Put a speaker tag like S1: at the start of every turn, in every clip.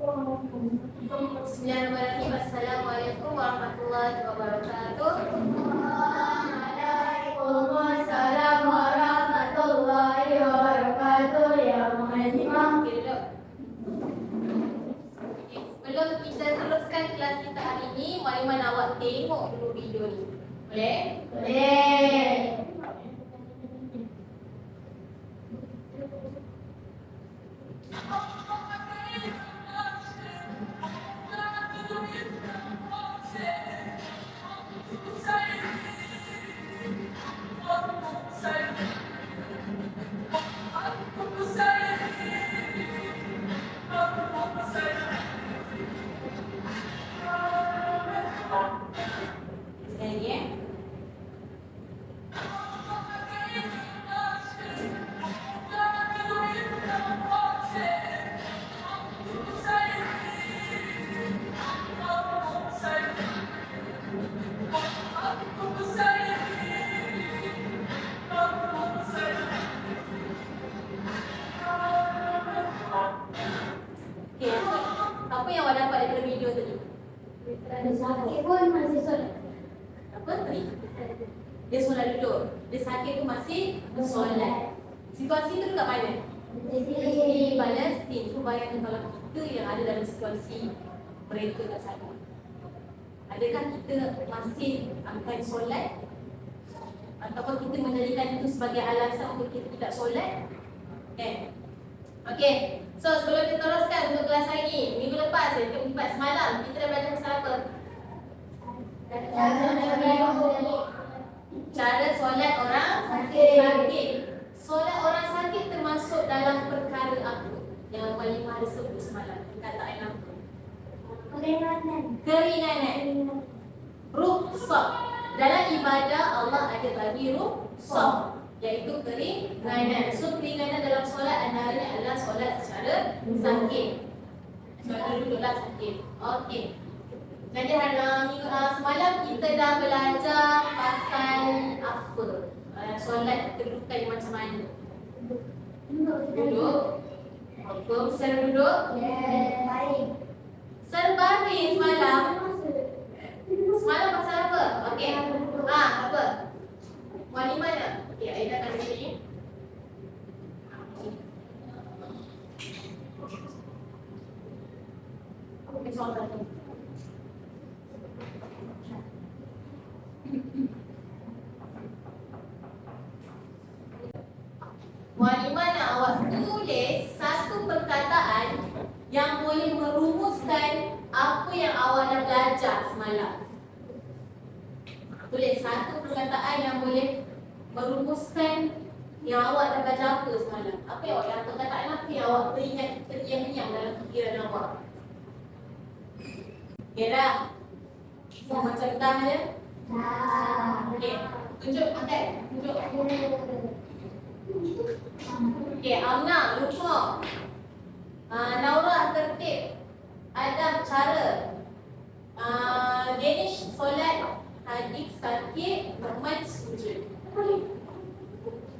S1: Bismillahirrahmanirrahim. Assalamualaikum warahmatullahi wabarakatuh.
S2: Waalaikumsalam warahmatullahi wabarakatuh. Ya Muhammad.
S1: Sebelum kita teruskan kelas kita hari ini, Mariman awak tengok dulu video ni. Boleh?
S2: Boleh.
S1: Sekali lagi Okey, apa yang awak dapat daripada video tadi?
S2: Ada sakit pun masih solat.
S1: Apa tadi? Dia solat duduk. Dia sakit tu masih solat. Situasi tu dekat mana? Di Palestin. Cuba bayangkan kalau kita yang ada dalam situasi mereka kat sana. Adakah kita masih akan solat? Ataupun kita menjadikan itu sebagai alasan untuk kita tidak solat? Okey. So sebelum kita teruskan untuk kelas hari ni, minggu lepas, semalam kita dah belajar pasal apa? Cara solat orang sakit. Solat orang sakit termasuk dalam perkara apa yang Walimah ada sebut semalam? Perkataan apa? Keringanan. Rukhsah. Dalam ibadah Allah ada bagi rukhsah, iaitu keringanan. So keringanan dalam solat antaranya adalah solat secara sakit. Solat duduklah sakit. Okey. Jadi hari semalam kita dah belajar pasal apa? Solat kedudukan yang macam mana? Duduk. Confirm secara duduk?
S2: Baik.
S1: Serbaring semalam. Semalam pasal apa? Okey. Apa? Wali mana? Okey, Aida akan sini. Okey, soal satu. Wali mana awak tulis satu perkataan yang boleh merumuskan apa yang awak dah belajar semalam. Tulis satu perkataan yang boleh merumuskan yang awak dah belajar apa semalam. Apa yang awak, perkataan apa yang awak teringat dalam fikiran awak? Okey dah? Semua macam dah je? Okey, tunjuk, angkat, tunjuk. Okey, Amna, lupa. Naura, tertib. Adam, cara. Danish, solat. Hadik, sakit. Rahmat, sujud.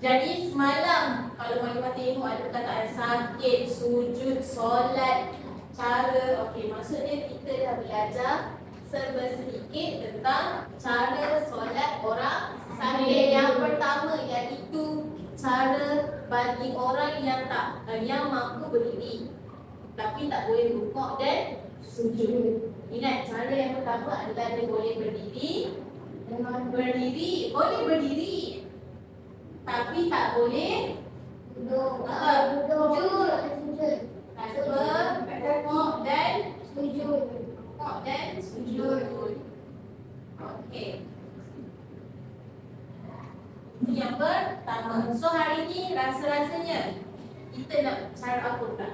S1: Jadi semalam kalau Malimah tengok ada perkataan sakit, sujud, solat, cara. Okey, maksudnya kita dah belajar serba sedikit tentang cara solat orang sakit. Yang pertama iaitu cara bagi orang yang mampu berdiri tapi tak boleh rukuk dan sujud. Ingat, cara yang pertama adalah dia boleh berdiri. Boleh berdiri tapi tak boleh
S2: Duduk.
S1: rukuk dan
S2: Sujud.
S1: sujud. Okey. Ini yang pertama. So hari ni rasa-rasanya kita nak cara apa pula?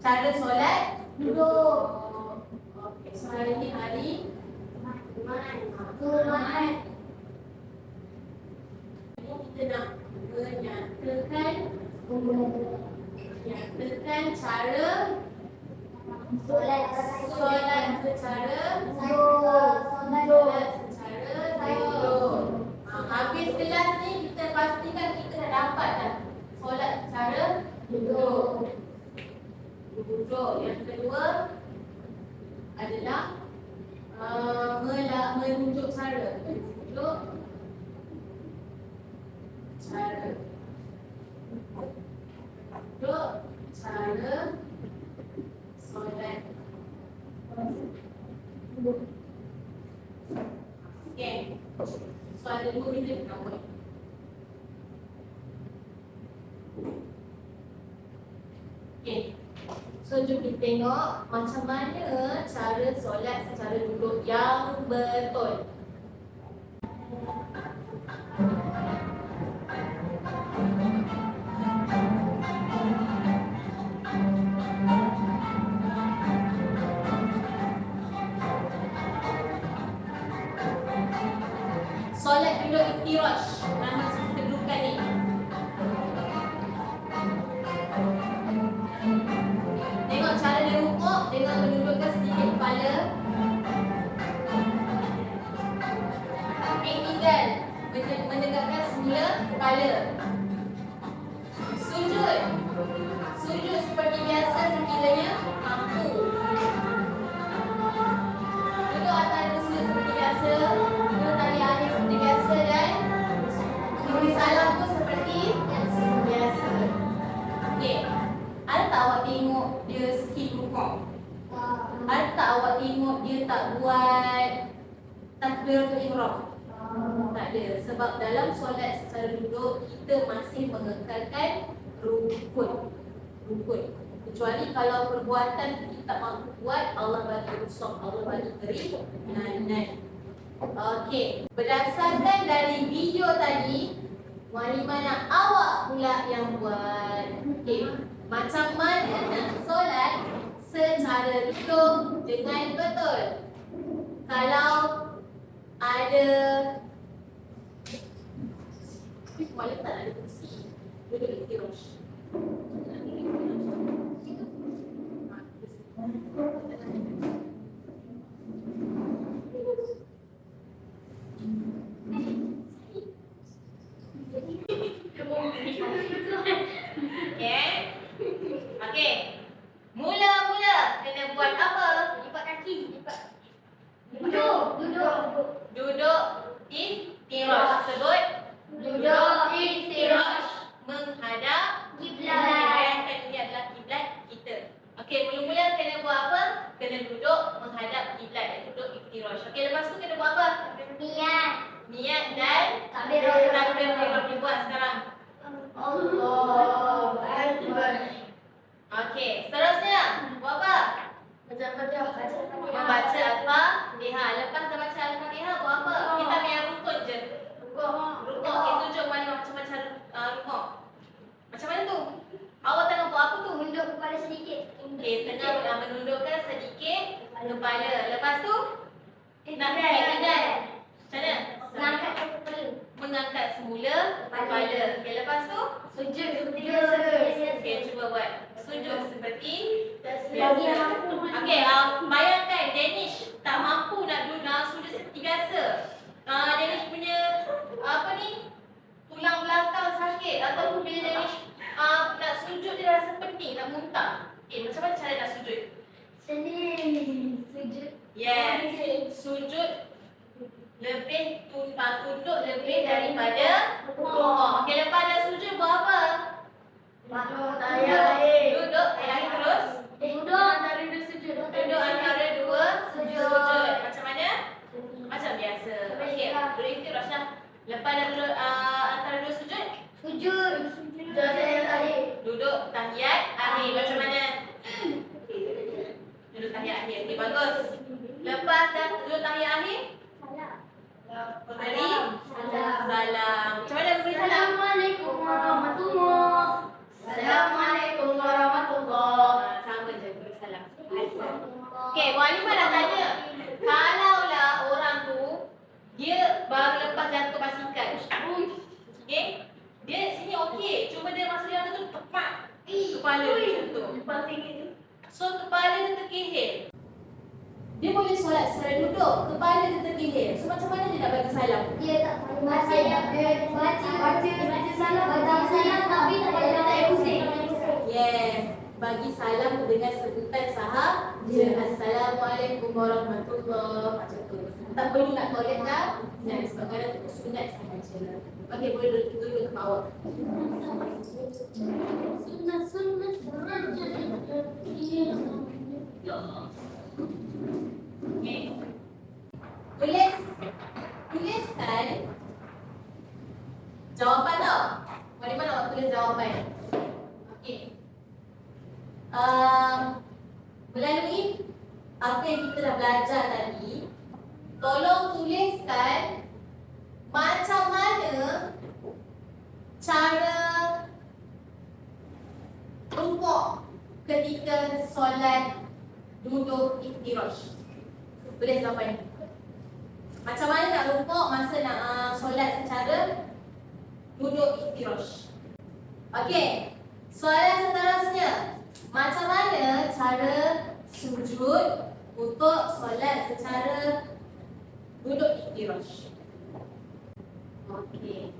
S1: Cara solat duduk. Okey, so hari ni hari Jumaat. Kita nak menyatakan cara
S2: Solat
S1: secara
S2: Solat
S1: secara duduk. Habis kelas ni kita pastikan kita dah dapat dah solat secara duduk. duduk. Yang kedua adalah menunjuk cara. Duduk cara. Duduk cara solat. Okay. So ada dua benda kita buat. Okay. So jom kita tengok macam mana cara solat secara duduk yang betul. Solat duduk iftirash, nama kedudukan ni. Tengok cara dia rukuk dengan menundukkan sedikit kepala. I'tidal, menegakkan semula kepala. Sujud. Sujud seperti biasa sekiranya mampu. Duduk atas sujud seperti biasa. Duduk tali akhir seperti biasa dan memberi salam pun seperti biasa. Okey. Ada tak awak tengok dia skip rukuk? Ada tak awak tengok dia tak buat takbiratul ihram? Tak ada. Sebab dalam solat secara duduk kita masih mengekalkan rukun. Kecuali kalau perbuatan kita tak mampu buat, Allah bagi rusak, Allah bagi keringanan. Okey, berdasarkan dari video tadi, Muallimah nak awak pula yang buat. Okey, macam mana nak solat secara duduk dengan betul? Kalau ada Muallimah tak ada kursi, duduk di iftirash. Okey. Mula-mula kena buat apa?
S2: Lipat kaki.
S1: Duduk iftirash. Sebut duduk iftirash menghadap
S2: Kiblat.
S1: Bayangkan ini adalah kiblat kita. Okey, mula-mula kena buat apa? Kena duduk menghadap kiblat dan duduk iftirash. Okey, lepas tu kena buat apa? Niat dan takbiratul ihram dibuat sekarang.
S2: Allahu Akbar.
S1: Okey, seterusnya buat apa? Membaca Al-Fatihah. Lepas dah baca Al-Fatihah buat apa? Kita punya rukun je. Rukuk kita tunjuk mana macam mana cara rukuk. Macam mana tu? Awak tengah buat apa tu?
S2: Tunduk kepala sedikit.
S1: Okey, tengah menundukkan sedikit kepala. Lepas tu nak i'tidal. Macam mana?
S2: Mengangkat kepala.
S1: Mengangkat semula kepala. Okey, lepas tu
S2: Sujud seperti biasa.
S1: okey, cuba buat. Sujud seperti
S2: Bagi
S1: biasa.
S2: mampu.
S1: Okey, bayangkan Danish tak mampu nak duduk sujud seperti biasa. Danish punya apa ni? Tulang belakang sakit ataupun bila Danish nak sujud dia rasa pening, nak muntah. Okey, macam mana cara nak sujud?
S2: Sujud.
S1: Yes, sujud lebih tunduk lebih daripada rukuk. Okey, lepas dah sujud buat apa? Duduk ayat terus. Duduk antara dua sujud. Macam mana? Macam biasa. Okey, duduk iftirash lah. Lepas dah duduk antara dua sujud, duduk tahiyat akhir. Macam mana? Duduk tahiyat akhir. Okey, bagus. Lepas dah duduk tahiyat akhir, beri salam. Macam mana beri salam?
S2: Assalamualaikum warahmatullahi.
S1: Sama je beri salam. Okey, Muallimah nak tanya. Kalaulah orang tu dia baru lepas jatuh basikal. Okey? Dia sini okey, cuma dia masa dia tu tepat kepala dia macam tu. So kepala dia terkehil. Dia boleh solat secara duduk, kepala dia terkehil. So macam mana dia nak bagi salam?
S2: Dia tak baca salam tapi tak boleh pusing.
S1: Yes. bagi salam dengan sebutan sahaja. Assalamualaikum warahmatullahi wabarakatuh. Tak perlu nak toilet dah. Dan sebab kadang tu sunat sahaja. Okey, boleh duduk ke bawah.
S2: Sunat saja.
S1: Okey. Tuliskan jawapan tau. Mana nak tulis jawapan? Okey. Melalui apa yang kita dah belajar tadi, tolong tuliskan macam mana cara rukuk ketika solat duduk iftirash. Tulis jawapan ni. Macam mana nak rukuk masa nak solat secara duduk iftirash. Okey. Soalan seterusnya, macam mana cara sujud untuk solat secara duduk iftirash? Okey.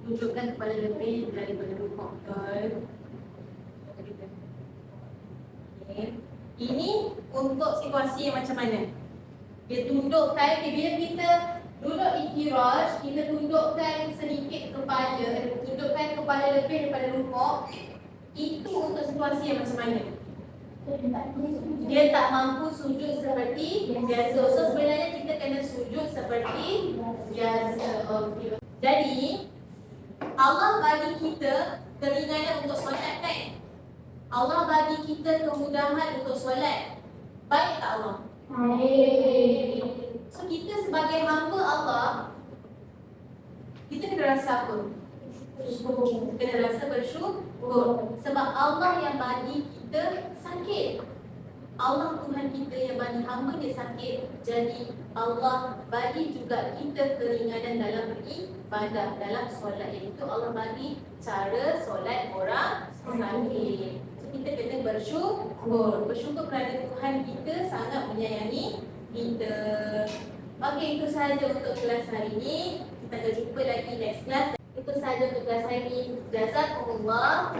S1: Dudukkan kepala lebih daripada rukuk. Okey. Ini untuk situasi yang macam mana? Dia tundukkan, bila kita duduk iftirash, kita tundukkan sedikit kepala, tundukkan kepala lebih daripada rukuk. Itu untuk situasi yang macam mana? Dia tak mampu sujud seperti biasa. So sebenarnya kita kena sujud seperti biasa. Jadi Allah bagi kita keringanan untuk solat kan? Allah bagi kita kemudahan untuk solat. Baik tak Allah? So kita sebagai hamba Allah, kita kena rasa apa? Kena rasa bersyukur. Sebab Allah yang bagi kita sakit. Allah Tuhan kita yang bagi hamba dia sakit. Jadi Allah bagi juga kita keringanan dalam beribadah, dalam solat. Iaitu Allah bagi cara solat orang sakit. So kita kena bersyukur. Bersyukur kerana Tuhan kita sangat menyayangi kita. Okey, itu sahaja untuk kelas hari ini. Kita akan jumpa lagi next class. Itu sahaja untuk kelas hari ini. Jazakumullah.